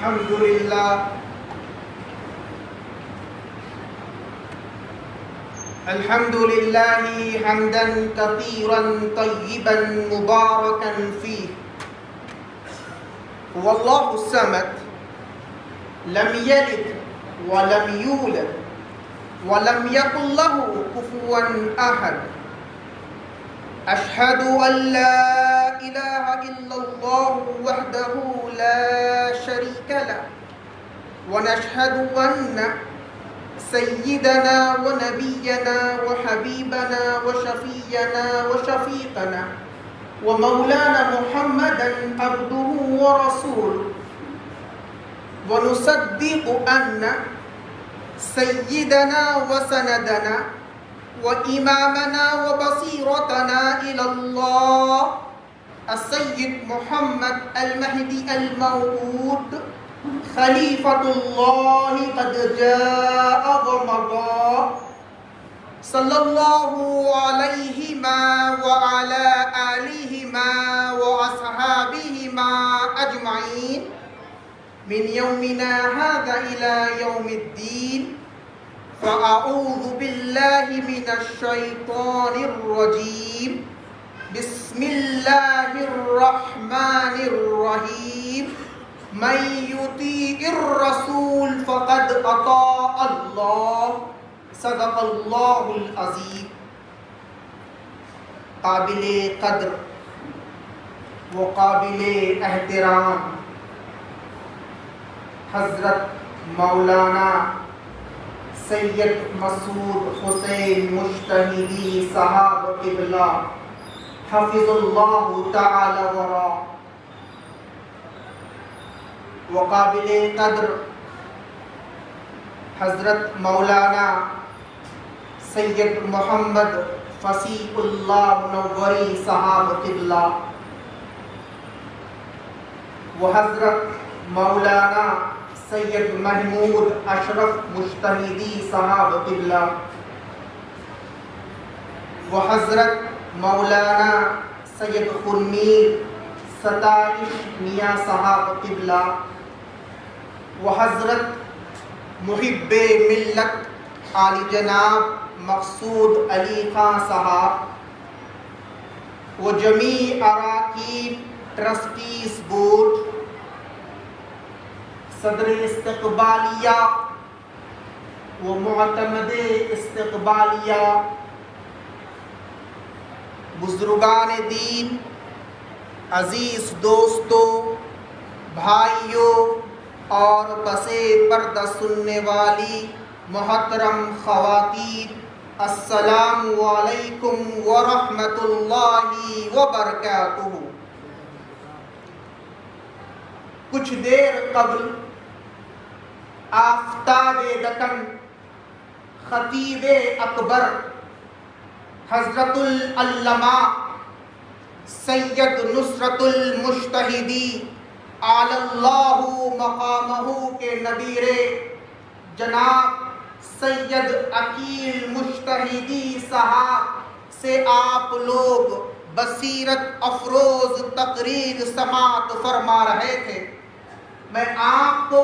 الحمد لله الحمد لله حمدا كثيرا طيبا مباركا فيه هو الله الصمد لم يلد ولم يولد ولم يكن له كفوا أحد أشهد أن لا إله إلا الله وحده لا شريك له ونشهد أن سيدنا ونبينا وحبيبنا وشفينا وشفيقنا ومولانا محمدا عبده ورسوله ونصدق أن سيدنا وسندنا وإمامنا وبصيرتنا إلى الله السيد محمد المهدي الموعود خليفة الله قد جاء ومضى صلى الله عليهما وعلى آلهما وأصحابهما أجمعين من يومنا هذا إلى يوم الدين فأعوذ بالله من الشيطان الرجيم بسم الله الرحمن الرحيم من يطيع الرسول فقد أطاع الله صدق الله العظيم. قابل قدر و قابل احترام حضرت مولانا سید مسعود حسین مجتہدی صاحب قبلہ حفظ اللہ تعالی ورا، وقابل قدر حضرت مولانا سید محمد فصیح اللہ منوری صاحب قبلہ، و حضرت مولانا سید محمود اشرف مجتہدی صاحب قبلہ، و حضرت مولانا سید خرمیر ستائش میاں صاحب قبلہ، و حضرت محب ملت عالی جناب مقصود علی خان صاحب، و جمیع اراکین ٹرسٹیز بورڈ، صدر استقبالیہ و معتمد استقبالیہ، بزرگان دین، عزیز دوستوں، بھائیوں اور پس پردہ سننے والی محترم خواتین، السلام علیکم ورحمۃ اللہ وبرکاتہ۔ کچھ دیر قبل آفتاب دکن خطیب اکبر حضرت العلامہ سید نصرت المجتہدی اعلی اللہ مقامہ کے نبیر جناب سید عقیل مجتہدی صاحب سے آپ لوگ بصیرت افروز تقریر سماعت فرما رہے تھے۔ میں آپ کو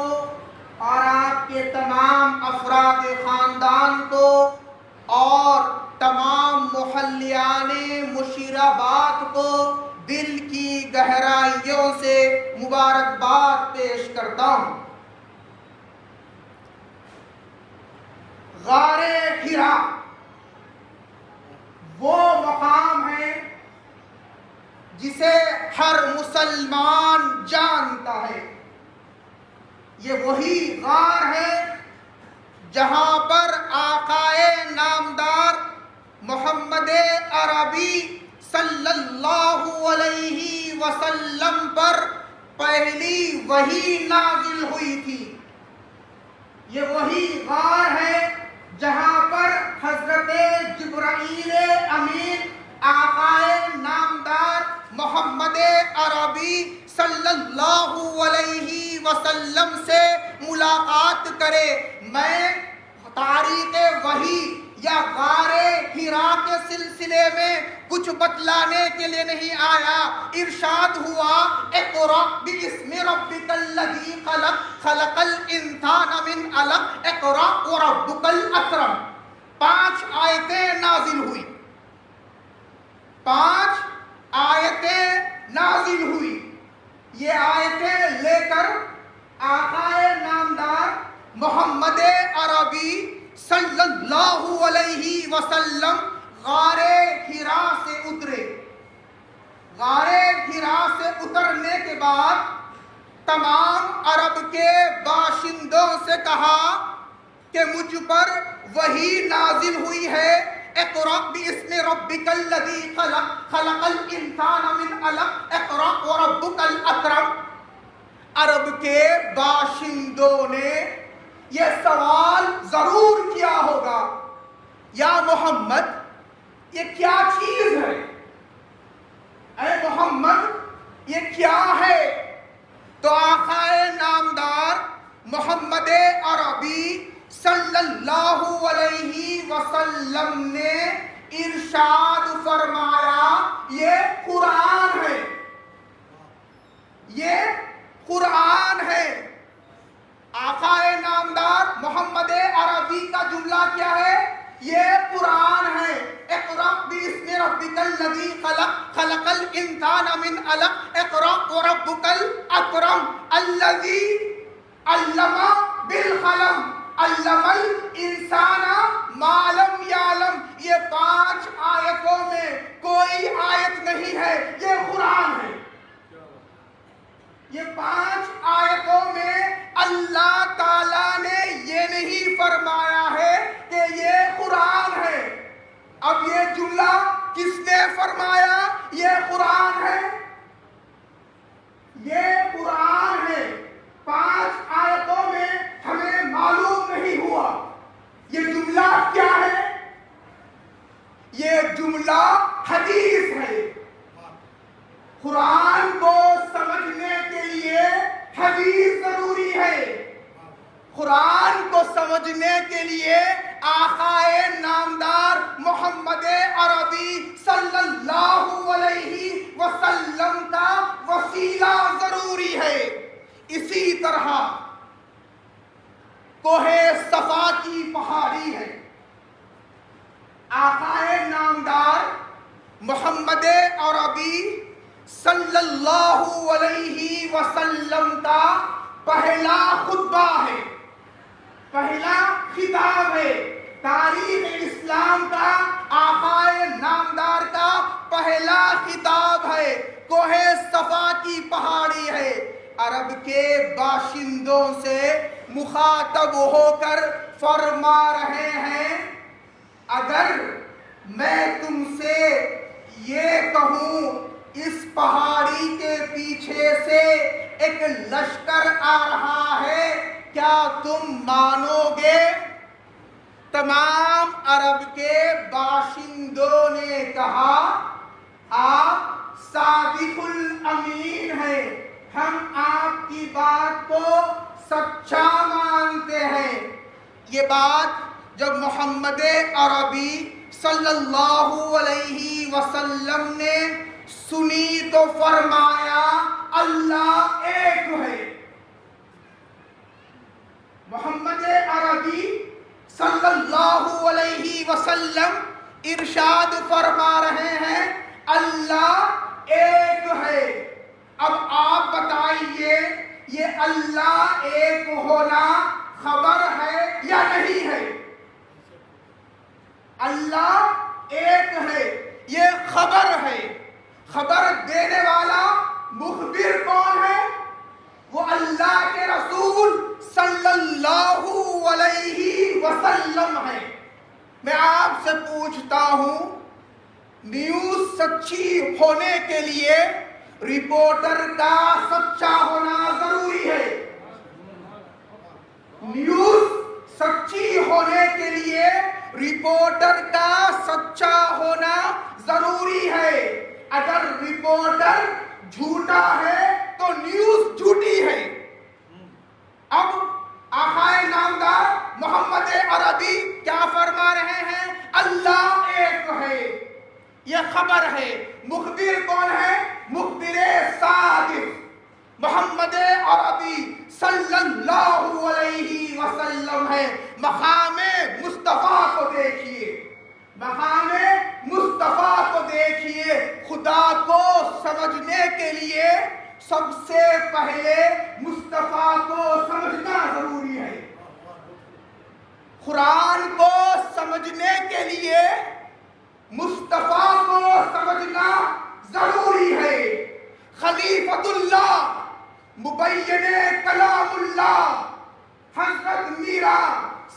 اور آپ کے تمام افراد خاندان کو اور تمام محلیان مشیرآباد کو دل کی گہرائیوں سے مبارکباد پیش کرتا ہوں۔ غار حرا وہ مقام ہے جسے ہر مسلمان جانتا ہے۔ یہ وہی غار ہے جہاں پر آقائے نامدار محمد عربی صلی اللہ علیہ وسلم پر پہلی وحی نازل ہوئی تھی۔ یہ وہی غار ہے جہاں پر حضرت جبرائیل امین آقائے نامدار محمد عربی صلی اللہ علیہ وسلم سے ملاقات کرے۔ میں تاریخ وحی یا غار حرا کے سلسلے میں کچھ بتلانے کے لیے نہیں آیا. ارشاد ہوا اقرأ باسم ربک الذی خلق خلق الانسان من علق اقرأ وربک الاکرم. 5 آیتیں نازل ہوئی، 5 آیتیں نازل ہوئی. یہ آیتیں لے کر آقائے نامدار محمد عربی صلی اللہ علیہ وسلم غار حرا سے اترے. غار حرا سے اترنے کے بعد تمام عرب کے باشندوں سے کہا کہ مجھ پر وحی نازل ہوئی ہے. اقرأ باسم ربک الذی خلق خلق الانسان من علق اقرأ وربک الاکرم. عرب کے باشندوں نے یہ سوال ضرور کیا ہوگا، یا محمد یہ کیا چیز ہے؟ اے محمد یہ کیا ہے؟ تو آقائے نامدار محمد عربی صلی اللہ علیہ وسلم نے ارشاد فرمایا یہ قرآن ہے، یہ قرآن ہے. آقائے نامدار محمد عربی کا جملہ کیا ہے؟ یہ قرآن ہے. اقرأ باسم ربک الذی خلق خلق الانسان من علق اقرأ وربک الاکرم الذی علم بالقلم علم الانسان ما لم یعلم. یہ 5 آیتوں میں کوئی آیت نہیں ہے، یہ قرآن ہے. یہ 5 آیتوں میں اللہ تعالیٰ نے یہ نہیں فرمایا ہے کہ یہ قرآن ہے. اب یہ جملہ کس نے فرمایا یہ قرآن ہے؟ یہ قرآن ہے. 5 آیتوں میں ہمیں معلوم نہیں ہوا یہ جملہ کیا ہے. یہ جملہ حدیث ہے. قرآن کو سمجھنے کے لیے حدیث ضروری ہے. قرآن کو سمجھنے کے لیے آقائے نامدار محمد عربی صلی اللہ علیہ وسلم کا وسیلہ ضروری ہے. اسی طرح کوہ صفا کی پہاڑی ہے. آقائے نامدار محمد عربی صلی اللہ علیہ وسلم کا پہلا خطبہ ہے، پہلا خطاب ہے. تاریخ اسلام کا آقائے نامدار کا پہلا خطاب ہے. کوہ صفا کی پہاڑی ہے. عرب کے باشندوں سے مخاطب ہو کر فرما رہے ہیں اگر میں تم سے یہ کہوں اس پہاڑی کے پیچھے سے ایک لشکر آ رہا ہے کیا تم مانو گے؟ تمام عرب کے باشندوں نے کہا آپ صادق الامین ہیں، ہم آپ کی بات کو سچا مانتے ہیں. یہ بات جب محمد عربی صلی اللہ علیہ وسلم نے سنی تو فرمایا اللہ ایک ہے. محمد عربی صلی اللہ علیہ وسلم ارشاد فرما رہے ہیں اللہ ایک ہے. اب آپ بتائیے یہ اللہ ایک ہونا خبر ہے یا نہیں ہے؟ اللہ ایک ہے یہ خبر ہے. خبر دینے والا مخبر کون ہے؟ وہ اللہ کے رسول صلی اللہ علیہ وسلم ہے. میں آپ سے پوچھتا ہوں نیوز سچی ہونے کے لیے رپورٹر کا سچا ہونا ضروری ہے. نیوز سچی ہونے کے لیے رپورٹر کا سچا ہونا ضروری ہے. اگر رپورٹر جھوٹا ہے تو نیوز جھوٹی ہے. اب آقائے نامدار محمد عربی کیا فرما رہے ہیں؟ یہ خبر ہے. مخبر کون ہے؟ مخبر صادق محمد عربی صلی اللہ علیہ وسلم ہے. مقام مصطفیٰ کو دیکھیے، مقام مصطفیٰ کو دیکھیے. خدا کو سمجھنے کے لیے سب سے پہلے مصطفیٰ کو سمجھنا ضروری ہے. قرآن کو سمجھنے کے لیے مصطفیٰ کو سمجھنا ضروری ہے. خلیفۃ اللہ مبین کلام اللہ حضرت میرا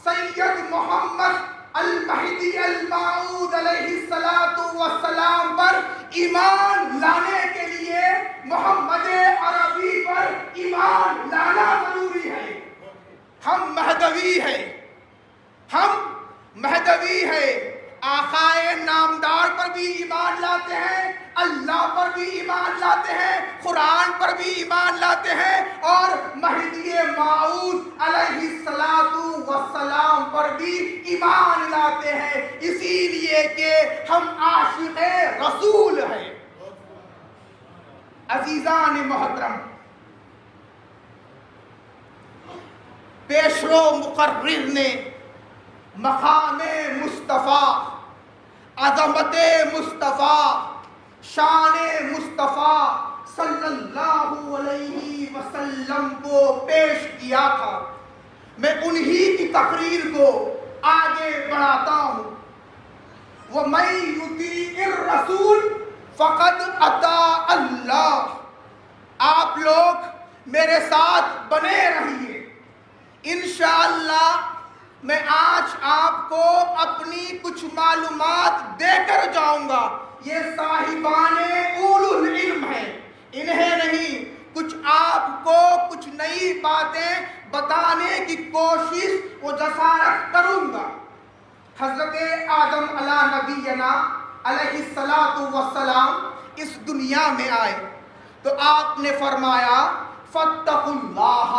سید محمد المہدی الموعود علیہ السلام پر ایمان لانے کے لیے محمد عربی پر ایمان لانا ضروری ہے. ہم مہدوی ہیں، ہم مہدوی ہیں. آقائے نامدار پر بھی ایمان لاتے ہیں، اللہ پر بھی ایمان لاتے ہیں، قرآن پر بھی ایمان لاتے ہیں، اور مہدی موعود علیہ السلام پر بھی ایمان لاتے ہیں. اسی لیے کہ ہم عاشق رسول ہیں. عزیزان محترم، پیشرو مقرر نے مقام مصطفیٰ، عظمت مصطفیٰ، شان مصطفیٰ صلی اللہ علیہ وسلم کو پیش کیا تھا. میں انہی کی تقریر کو آگے بڑھاتا ہوں. وَمَن يُطِیعِ الرَّسُولَ فَقَدْ أَطَاعَ اللَّهَ. آپ لوگ میرے ساتھ بنے رہیے. انشاءاللہ میں آج آپ کو اپنی کچھ معلومات دے کر جاؤں گا. یہ صاحبان اولو العلم ہیں، انہیں نہیں. کچھ آپ کو کچھ نئی باتیں بتانے کی کوشش و جسارت کروں گا. حضرت آدم علیہ نبینا علیہ السلام اس دنیا میں آئے تو آپ نے فرمایا فاتقوا اللہ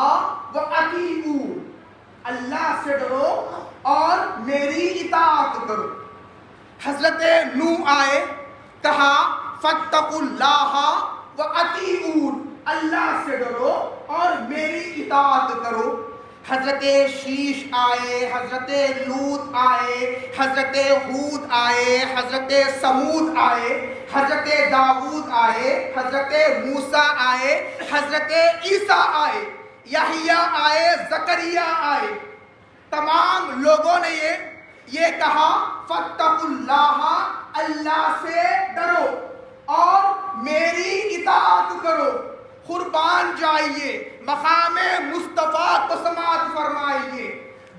وَأَطِیعُونِ. اللہ سے ڈرو اور میری اطاعت کرو. حضرت نوح آئے، کہا فاتقوا اللہ وَأَطِیعُونِ. اللہ سے ڈرو اور میری اطاعت کرو. حضرت شیش آئے، حضرت لوط آئے، حضرت ہود آئے، حضرت سمود آئے، حضرت داؤد آئے، حضرت موسیٰ آئے، حضرت عیسیٰ آئے، یحییٰ آئے، زکریا آئے. تمام لوگوں نے یہ کہا فاتقوا اللہ، اللہ سے ڈرو اور میری اطاعت کرو. قربان جائیے، مقام مصطفیٰ کو سماعت فرمائیے.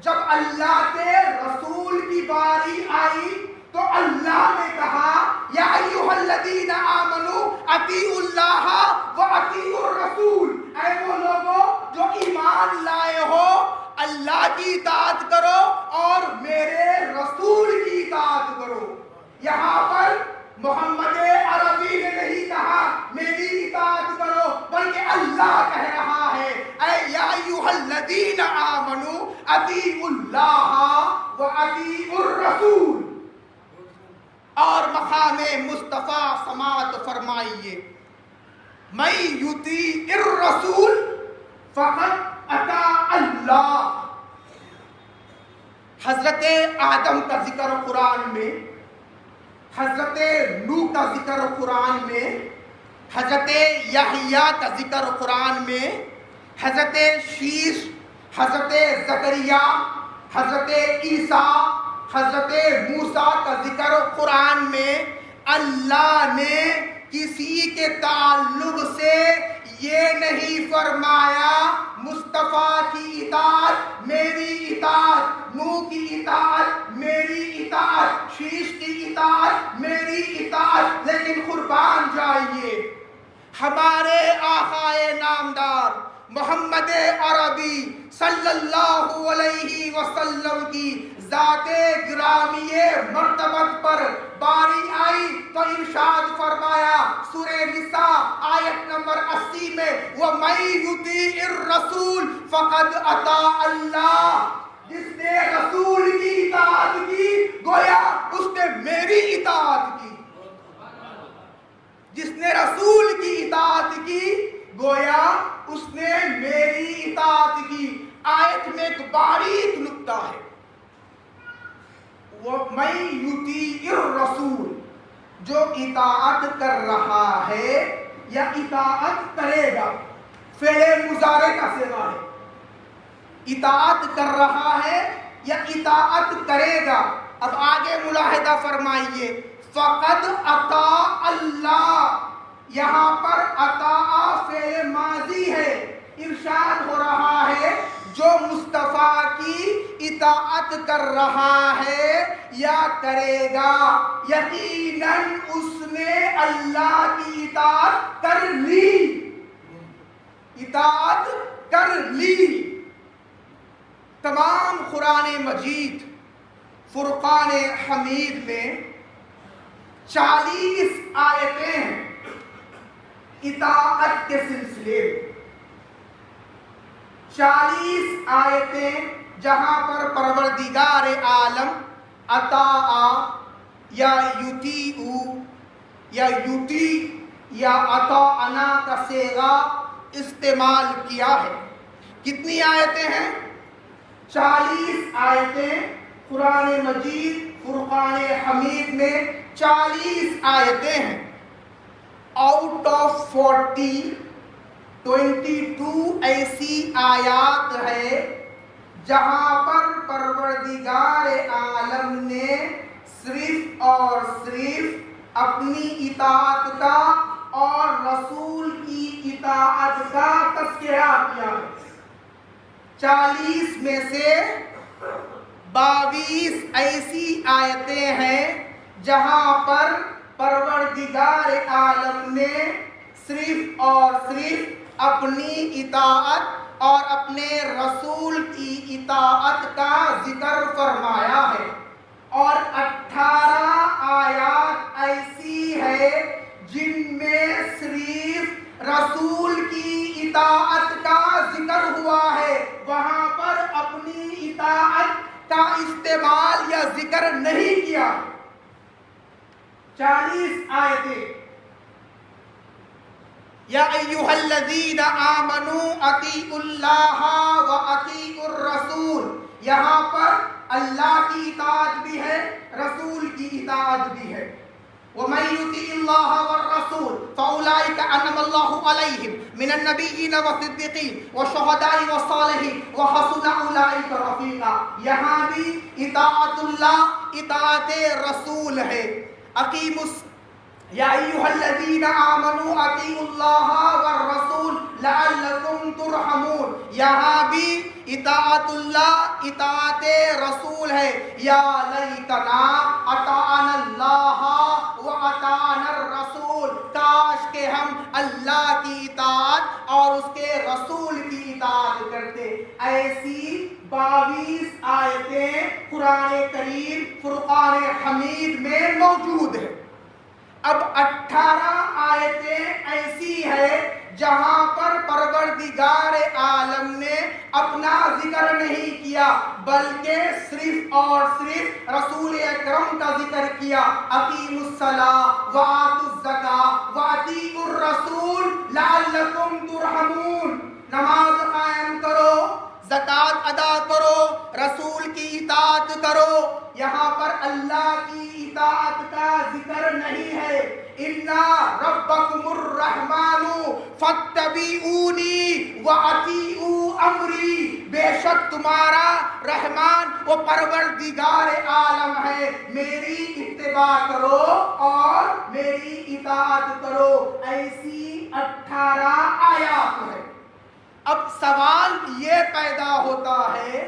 جب اللہ کے رسول کی باری آئی تو اللہ نے کہا یا ایھا الذین آمنوا اطیعوا اللہ واطیعوا الرسول. اے وہ لوگوں جو ایمان لائے ہو، اللہ کی اطاعت کرو اور میرے رسول کی اطاعت کرو. یہاں پر محمد عربی نے نہیں کہا میری اطاعت کرو، بلکہ اللہ کہہ رہا ہے اے یا ایھا الذین آمنوا اطیعوا اللہ واطیعوا الرسول. اور مقام مصطفیٰ سماعت فرمائیے من یطیع الرسول فقد اطاع اللہ. حضرت آدم کا ذکر قرآن میں، حضرت نوح کا ذکر قرآن میں، حضرت یحییٰ کا ذکر قرآن میں، حضرت شیش، حضرت زکریا، حضرت عیسیٰ، حضرت موسیٰ کا ذکر قرآن میں. اللہ نے کسی کے تعلق سے یہ نہیں فرمایا مصطفیٰ کی اطاعت میری اطاعت، نوح کی اطاعت میری اطاعت، شیش کی اطاعت میری اطاعت. لیکن قربان جائیے ہمارے آقائے نامدار محمد عربی صلی اللہ علیہ وسلم کی ذات گرامی مرتبت پر باری آئی تو ارشاد فرمایا سورہ نساء آیت نمبر 80 میں وَمَن یُطِیعِ الرَّسُولَ فَقَدْ أَطَاعَ اللَّهَ. جس نے رسول کی اطاعت کی گویا اس نے میری اطاعت کی. رسول کی اطاعت کی گویا اس نے میری اطاعت کی. آیت میں ایک باریک نکتہ ہے. وَمَن يُطِیعِ الرَّسُولَ، جو اطاعت کر رہا ہے یا اطاعت کرے گا، فعل مضارع کا صیغہ ہے. اطاعت کر رہا ہے یا اطاعت کرے گا. اب آگے ملاحظہ فرمائیے، فقد اطاع اللہ. یہاں پر اطاع فعل ماضی ہے. ارشاد ہو رہا ہے جو مصطفیٰ کی اطاعت کر رہا ہے یا کرے گا، یقیناً اس نے اللہ کی اطاعت کر لی. اطاعت کر لی. تمام قرآن مجید فرقان حمید میں 40 آیتیں ہیں اطاعت کے سلسلے میں. 40 آیتیں جہاں پر پروردگار عالم اطاع یا یطیع یا یطیع یا اطاعنا کا صیغہ استعمال کیا ہے. کتنی آیتیں ہیں؟ 40 آیتیں. قرآن مجید فرقان حمید میں 40 آیتیں ہیں. آؤٹ آف 40 22 ایسی آیات ہے جہاں پر پروردگار عالم نے صرف اور صرف اپنی اطاعت کا اور رسول کی اطاعت کا تذکرہ کیا ہے. 40 میں سے 22 ایسی آیتیں ہیں جہاں پر پروردگار عالم نے صرف اور صرف اپنی اطاعت اور اپنے رسول کی اطاعت کا ذکر فرمایا ہے. اور 18 آیات ایسی ہے جن میں صرف رسول کی اطاعت کا ذکر ہوا ہے. وہاں پر اپنی اطاعت کا استعمال یا ذکر نہیں کیا. 40 آیتیں. یا ایھا الذین آمنوا اطیعوا اللہ واطیعوا الرسول. یہاں پر اللہ کی اطاعت بھی ہے، رسول کی اطاعت بھی ہے. وَمَن يُطِعِ اللَّهَ وَالرَّسُولَ فَأُولَٰئِكَ أَنْعَمَ اللَّهُ عَلَيْهِمْ مِنَ النَّبِيِّينَ وَالصِّدِّيقِينَ وَالشُّهَدَاءِ وَالصَّالِحِينَ وَحَسُنَ أُولَٰئِكَ رَفِيقًا. یہاں بھی اطاعت اللہ اطاعت رسول ہے. یا ایھا الذین آمنوا اطیعوا اللہ والرسول لعلکم ترحمون. یہاں بھی اطاعت اللہ اطاعت رسول ہے. یا لیتنا اطعنا اللہ واطعنا الرسول. کاش کہ ہم اللہ کی اطاعت اور اس کے رسول کی اطاعت کرتے. ایسی 22 آیتیں قرآن کریم فرقان حمید میں موجود ہیں. اب 18 آیتیں ایسی ہے جہاں پر پروردگار عالم نے اپنا ذکر نہیں کیا بلکہ صرف اور صرف رسول اکرم کا ذکر کیا. اقیموا الصلاۃ وآتوا الزکاۃ واطیعوا الرسول لعلکم ترحمون. نماز قائم کرو، زکوٰۃ ادا کرو، رسول کی اطاعت کرو. یہاں پر اللہ کی اطاعت کا ذکر نہیں ہے. اِنَّا رَبَّكُمُ الرَّحْمَٰنُ فَاتَّبِعُونِی وَأَطِیعُوا أَمْرِی. بے شک تمہارا رحمان وہ پروردگار عالم ہے، میری اتباع کرو اور میری اطاعت کرو. ایسی 18 آیات ہے. اب سوال یہ پیدا ہوتا ہے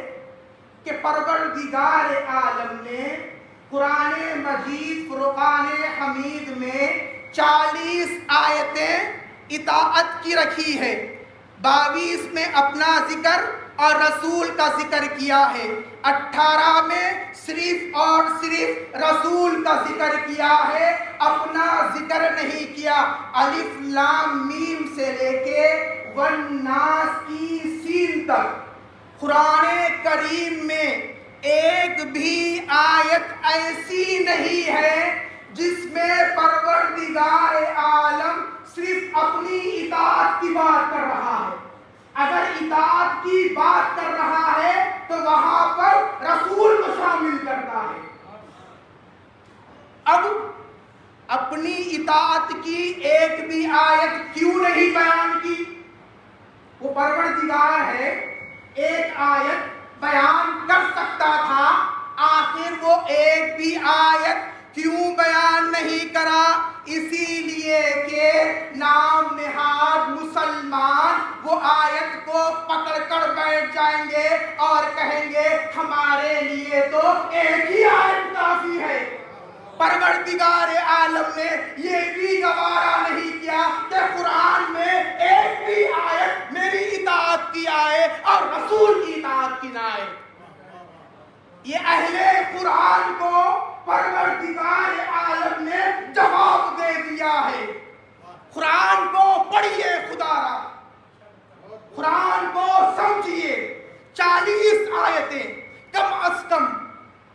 کہ پروردگار عالم نے قرآن مجید فرقان حمید میں 40 آیتیں اطاعت کی رکھی ہے. 22 میں اپنا ذکر اور رسول کا ذکر کیا ہے. 18 میں صرف اور صرف رسول کا ذکر کیا ہے، اپنا ذکر نہیں کیا. الف لام میم سے لے کے والناس کی سین تک قرآن کریم میں ایک بھی آیت ایسی نہیں ہے جس میں پروردگار عالم صرف اپنی اطاعت کی بات کر رہا ہے. اگر اطاعت کی بات کر رہا ہے تو وہاں پر رسول کو شامل کرتا ہے. اب اپنی اطاعت کی ایک بھی آیت کیوں نہیں بیان کی؟ وہ پروردگار ہے، ایک آیت بیان کر سکتا تھا، آخر وہ ایک بھی آیت کیوں بیان نہیں کرا؟ اسی لیے کہ نام نہاد مسلمان وہ آیت کو پکڑ کر بیٹھ جائیں گے اور کہیں گے ہمارے لیے تو ایک ہی آیت کافی ہے. پروردگار عالم نے یہ بھی گوارا نہیں کیا کہ قرآن میں ایک بھی آیت میری اطاعت کی آئے اور رسول کی اطاعت کی نہ آئے. یہ اہل قرآن کو پروردگار عالم نے جواب دے دیا ہے. قرآن کو پڑھیے خدا را، قرآن کو سمجھیے. 40 آیتیں کم از کم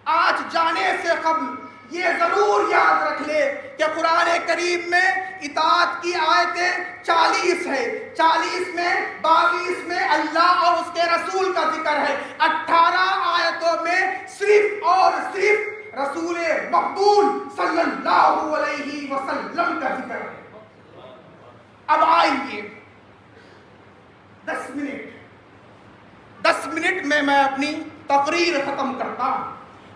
آج جانے سے قبل یہ ضرور یاد رکھ لے کہ قرآن کریم میں اطاعت کی آیتیں 40 ہے. 40 میں 22 میں اللہ اور اس کے رسول کا ذکر ہے. 18 آیتوں میں صرف اور صرف رسول مقبول صلی اللہ علیہ وسلم کا ذکر ہے. اب آئیے 10 منٹ میں اپنی تقریر ختم کرتا ہوں.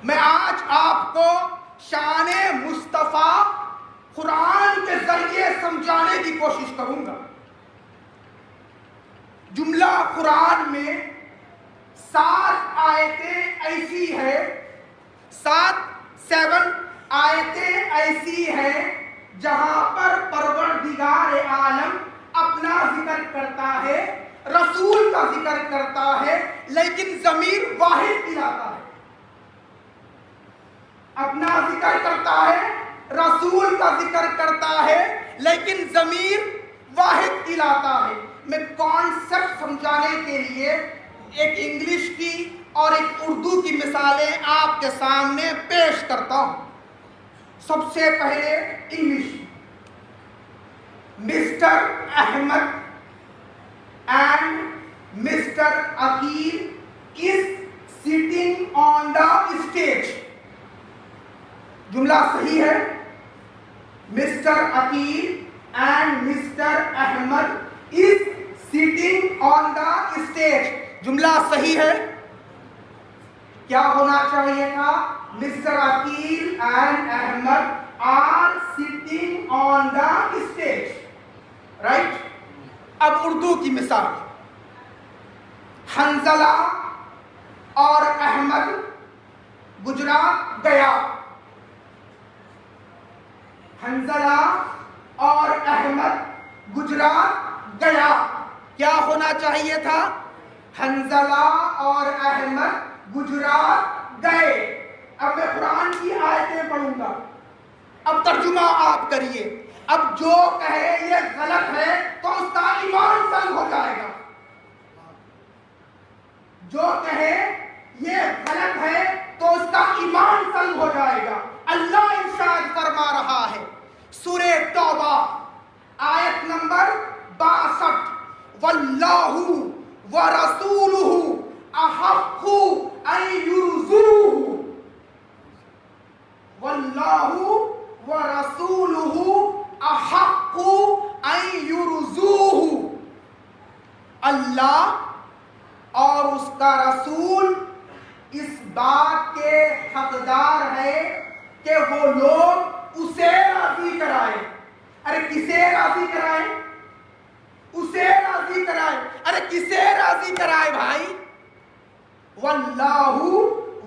میں آج آپ کو شان مصطفیٰ قرآن کے ذریعے سمجھانے کی کوشش کروں گا. جملہ قرآن میں 7 آیتیں ایسی ہے، 7 آیتیں ایسی ہیں جہاں پر پروردگار عالم اپنا ذکر کرتا ہے، رسول کا ذکر کرتا ہے، لیکن ضمیر واحد ملاتا ہے. اپنا ذکر کرتا ہے، رسول کا ذکر کرتا ہے، لیکن ضمیر واحد ملاتا ہے. میں کانسیپٹ سمجھانے کے لیے ایک انگلش کی اور ایک اردو کی مثالیں آپ کے سامنے پیش کرتا ہوں. سب سے پہلے English. Mr Ahmed and Mr. Aqil is sitting on the stage. جملہ صحیح ہے. Mr Aqil and Mr. Ahmed is sitting on the stage. جملہ صحیح ہے. کیا ہونا چاہیے تھا؟ Mr Aqil and Ahmed are sitting on the stage. Right? اب اردو کی مثال. حنظلہ اور احمد گجرات گیا. حنظلہ اور احمد گجرات گیا. کیا ہونا چاہیے تھا؟ حنظلہ اور احمد گجرات گئے. اب میں قرآن کی آیتیں پڑھوں گا، اب ترجمہ آپ کریے. اب جو کہے یہ غلط ہے تو اس کا ایمان سنگ ہو جائے گا. جو کہے یہ غلط ہے تو اس کا ایمان سنگ ہو جائے گا. اللہ ارشاد فرما رہا ہے سورہ توبہ آیت نمبر 62، واللہ ورسولہ احق ان یرضوہ. واللہ ورسولہ احق ان یرضوہ. اللہ اور اس کا رسول اس بات کے حقدار ہے کہ وہ لوگ اسے راضی کرائے. ارے کسے راضی کرائے؟ اسے راضی کرائے. ارے کسے راضی کرائے بھائی؟ واللہ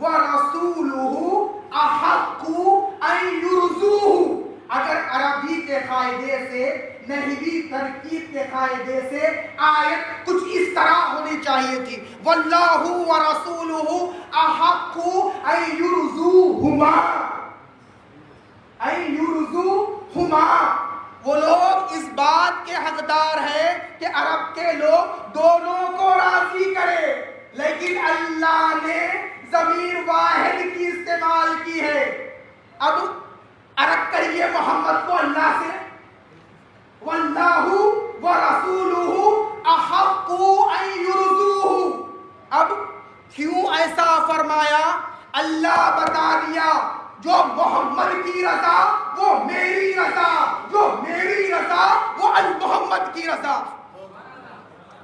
ورسولہ احق ان یرضوہ. اگر عربی کے قاعدے سے، نحوی ترکیب کے قاعدے سے آیت کچھ اس طرح ہونی چاہیے تھی، واللہ ورسولہ احق ان یرضوہما. ان یرضوہما، وہ لوگ اس بات کے حقدار ہیں کہ عرب کے لوگ دونوں کو راضی کرے، لیکن اللہ نے ضمیر واحد کی استعمال کی ہے. اب عرب کا یہ محمد کو اللہ سے واللہ ورسولہ احق ان یرضوہ. اب کیوں ایسا فرمایا؟ اللہ بتا دیا جو محمد کی رضا وہ میری رضا، جو میری رضا وہ محمد کی رضا.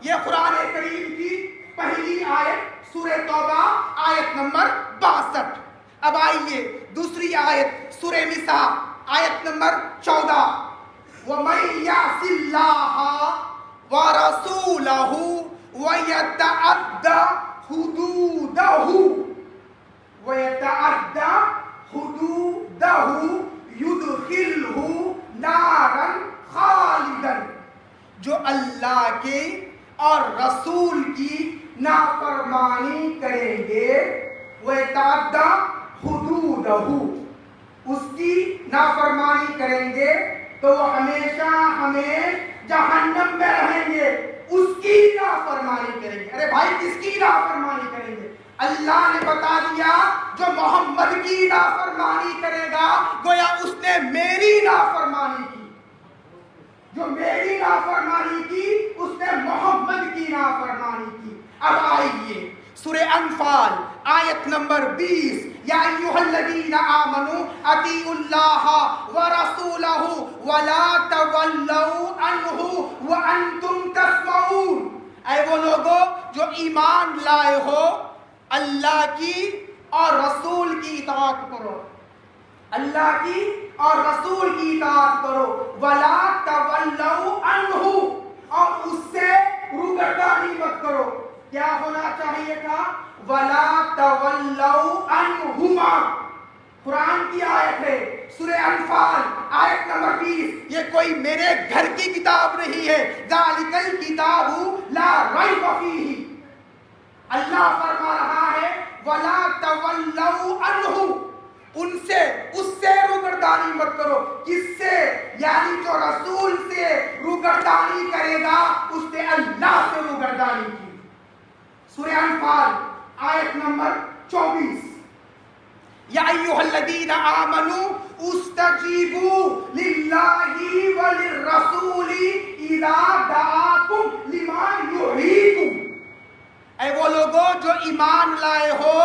یہ قرآن کریم کی پہلی آیت سورہ توبہ آیت نمبر 62. اب آئیے دوسری آیت سورہ نساء آیت نمبر 14. وَمَن يَعْصِ اللَّهَ وَرَسُولَهُ وَيَتَعَدَّ حُدُودَهُ يُدْخِلْهُ نَارًا خَالِدًا. جو اللہ کے اور رسول کی نافرمانی کریں گے، وَيَتَعَدَّ حُدُودَهُ، اس کی نافرمانی کریں گے تو وہ ہمیشہ جہنم میں رہیں گے. اس کی نافرمانی کریں گے. ارے بھائی کس کی نافرمانی کریں گے؟ اللہ نے بتا دیا جو محمد کی نافرمانی کرے گا گویا اس نے میری نافرمانی کی، جو میری نافرمانی کی اس نے محمد کی نافرمانی کی. اب آئیے سورہ انفال آیت نمبر 20. یا ایھا الذین آمنوا اطیعوا اللہ ورسولہ ولا تولوا عنہ وانتم تسمعون. اے وہ لوگوں جو ایمان لائے ہو، اللہ کی اور رسول کی اطاعت کرو، اللہ کی اور رسول کی اطاعت کرو. ولا تولوا عنہ، اور اس سے روگردانی مت کرو. کیا ہونا چاہیے تھا؟ ولا تولوا عنہما. قرآن کی آیت ہے سورہ انفال آیت نمبر 20. یہ کوئی میرے گھر کی کتاب نہیں ہے. ذالک الکتاب لا ریب فیہ. اللہ فرما رہا ہے ولا تولوا عنہ، ان سے اس سے روگردانی مت کرو. کس سے؟ یعنی جو رسول سے روگردانی کرے گا اس نے اللہ سے روگردانی کی. سورہ انفال آیت نمبر 24. یا ایھا الذین آمنوا استجیبوا للہ وللرسول اذا دعاکم لما یحییکم. اے وہ لوگوں جو ایمان لائے ہو،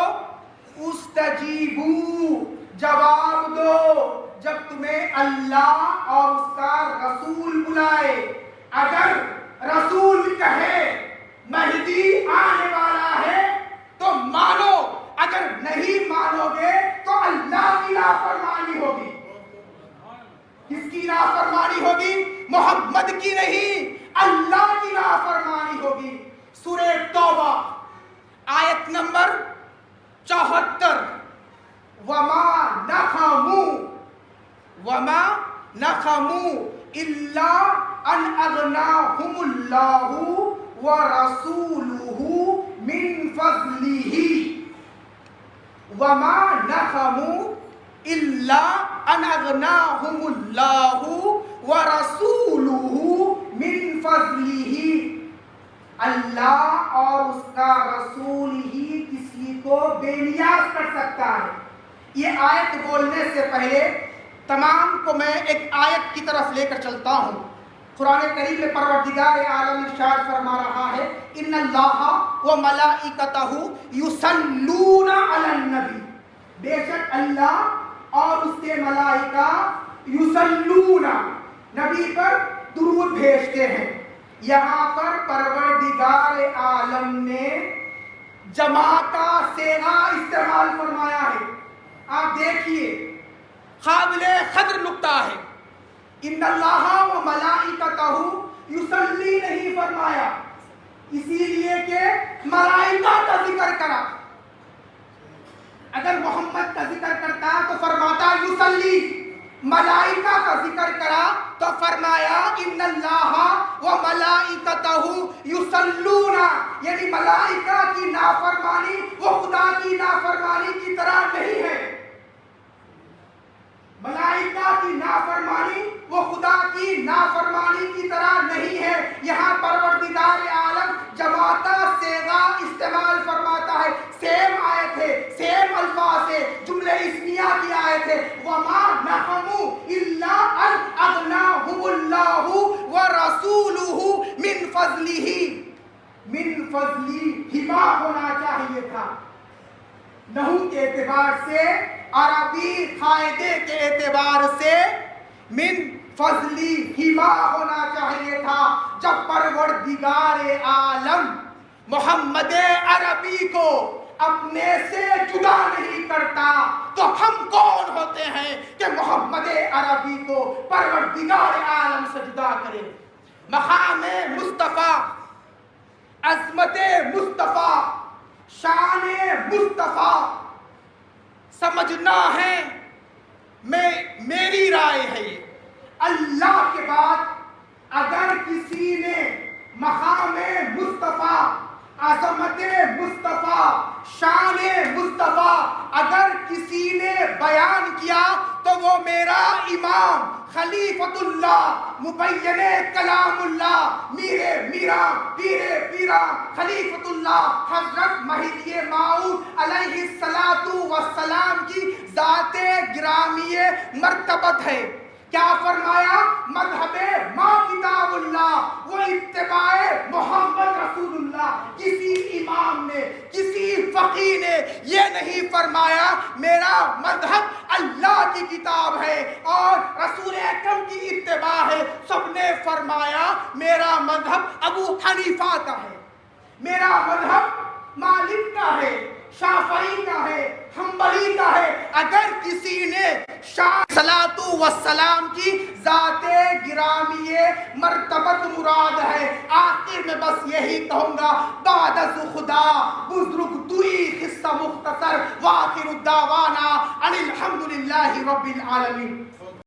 استجیبوا، جواب دو جب تمہیں اللہ اور اس کا رسول بلائے. اگر رسول کہے مہدی آنے والا ہے تو مانو، اگر نہیں مانو گے تو اللہ کی نافرمانی ہوگی. کس کی نافرمانی ہوگی؟ محمد کی نہیں، اللہ کی نافرمانی ہوگی. سورہ توبہ آیت نمبر 74. وما نقموا الا ان اغناهم اللہ ورسولہ من فضلہ. وما نقموا الا ان اغناهم اللہ ورسولہ من فضلہ. اللہ اور اس کا رسول ہی کسی کو بے نیاز کر سکتا ہے. یہ آیت بولنے سے پہلے تمام کو میں ایک آیت کی طرف لے کر چلتا ہوں. قرآن کریم میں پروردگار عالم ارشاد فرما رہا ہے ان اللہ و ملائکتہ یصلون علی النبی. بے شک اللہ اور اس کے ملائکہ یصلون، نبی پر درود بھیجتے ہیں. یہاں پر پروردگار عالم نے جمع کا صیغہ استعمال فرمایا ہے. آپ دیکھیے قابل قدر نکتہ ہے. ان اللہ و ملائکتہ یصلی نہیں فرمایا، اسی لیے کہ ملائکہ کا ذکر کرا. اگر محمد کا ذکر کرتا تو فرماتا یصلی. ملائکہ کا ذکر کرا تو فرمایا ان اللہ و ملائکتہ یصلون. یعنی ملائکہ کی نافرمانی وہ خدا کی نافرمانی کی طرح نہیں ہے. ملائکہ کی نافرمانی وہ خدا کی نافرمانی کی طرح نہیں ہے. یہاں پروردگار عالم جماعتہ صیغہ استعمال فرماتا ہے. سیم آیت ہے، سیم الفاظ ہے، جملے اسمیہ کی آیت ہے. وما نقموا الا نحو کے اعتبار سے، عربی قاعدے کے اعتبار سے من فضلی ہما ہونا چاہیے تھا. جب پروردگار عالم محمد عربی کو اپنے سے جدا نہیں کرتا تو ہم کون ہوتے ہیں کہ محمد عربی کو پروردگار عالم سے جدا کرے. مقام مصطفیٰ، عظمت مصطفیٰ، شان مصطفیٰ سمجھنا ہے، میری رائے ہے یہ. اللہ کے بعد اگر کسی نے مقام مصطفیٰ، عظمت مصطفیٰ، شان مصطفیٰ اگر کسی نے بیان کیا تو وہ میرا امام خلیفۃ اللہ مبین کلام اللہ میرا پیرا خلیفۃ اللہ حضرت مہدی موعود علیہ السلام کی ذات گرامی مرتبت ہے. کیا فرمایا؟ مذہب ما کتاب اللہ و اتباع محمد رسول اللہ. کسی امام نے، کسی فقیہ نے یہ نہیں فرمایا میرا مذہب اللہ کی کتاب ہے اور رسول اکرم کی اتباع ہے. سب نے فرمایا میرا مذہب ابو حنیفہ کا ہے، میرا مذہب مالک کا ہے، شافعی کا ہے، حنبلی کا ہے. اگر کسی نے صلاۃ و سلام کی ذات گرامی مرتبت مراد ہے. آخر میں بس یہی کہوں گا، بعد از خدا بزرگ دوئی قصہ مختصر، وآخر الدعوانا ان الحمدللہ رب العالمین.